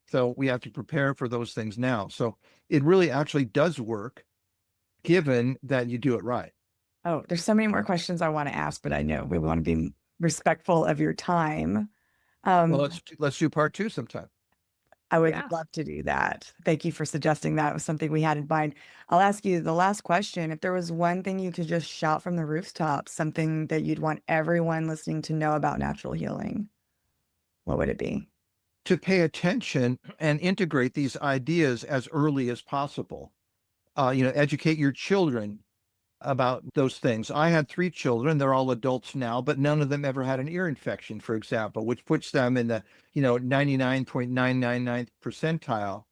So we have to prepare for those things now. So it really actually does work given that you do it right. Oh, there's so many more questions I want to ask, but I know we want to be respectful of your time. Well, let's do part 2 sometime. I would Yeah. love to do that. Thank you for suggesting that. It was something we had in mind. I'll ask you the last question. If there was one thing you could just shout from the rooftops, something that you'd want everyone listening to know about natural healing, what would it be? To pay attention and integrate these ideas as early as possible. Educate your children about those things. I had 3 children. They're all adults now, but none of them ever had an ear infection, for example, which puts them in the, 99.999th percentile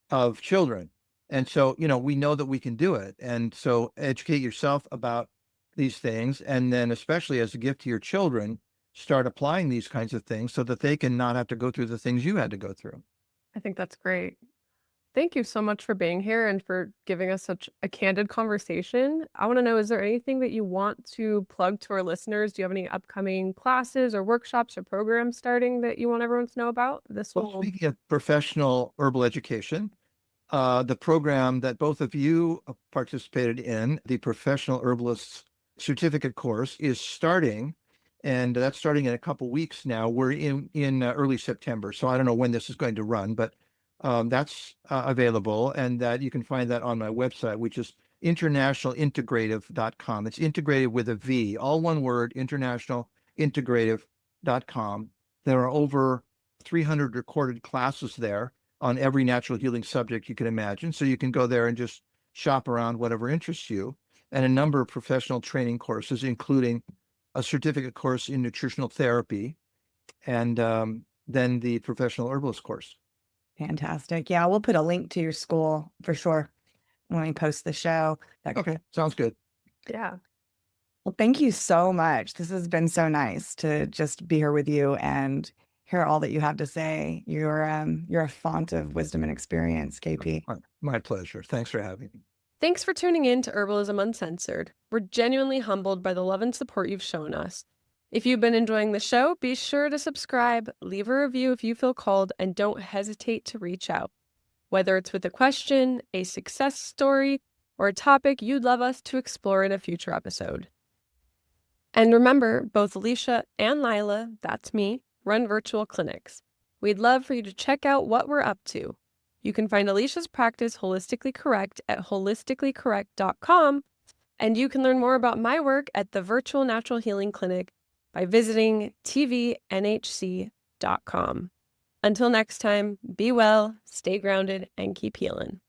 of children. And so, we know that we can do it. And so educate yourself about these things. And then, especially as a gift to your children, start applying these kinds of things so that they can not have to go through the things you had to go through. I think that's great. Thank you so much for being here and for giving us such a candid conversation. I want to know, is there anything that you want to plug to our listeners? Do you have any upcoming classes or workshops or programs starting that you want everyone to know about? Well, speaking of professional herbal education, the program that both of you participated in, the Professional Herbalists Certificate course, is starting, and that's starting in a couple weeks now. We're in early September, so I don't know when this is going to run, but that's available, and that you can find that on my website, which is internationalintegrative.com. It's integrated with a V, all one word, internationalintegrative.com. There are over 300 recorded classes there on every natural healing subject you can imagine. So you can go there and just shop around whatever interests you, and a number of professional training courses, including a certificate course in nutritional therapy, and then the professional herbalist course. Fantastic. Yeah, we'll put a link to your school for sure when we post the show. Okay, sounds good. Yeah. Well, thank you so much. This has been so nice to just be here with you and hear all that you have to say. You're a font of wisdom and experience, KP. My pleasure. Thanks for having me. Thanks for tuning in to Herbalism Uncensored. We're genuinely humbled by the love and support you've shown us. If you've been enjoying the show, be sure to subscribe, leave a review if you feel called, and don't hesitate to reach out. Whether it's with a question, a success story, or a topic you'd love us to explore in a future episode. And remember, both Alicia and Lila, that's me, run virtual clinics. We'd love for you to check out what we're up to. You can find Alicia's practice, Holistically Correct, at holisticallycorrect.com, and you can learn more about my work at the Virtual Natural Healing Clinic by visiting tvnhc.com. Until next time, be well, stay grounded, and keep healing.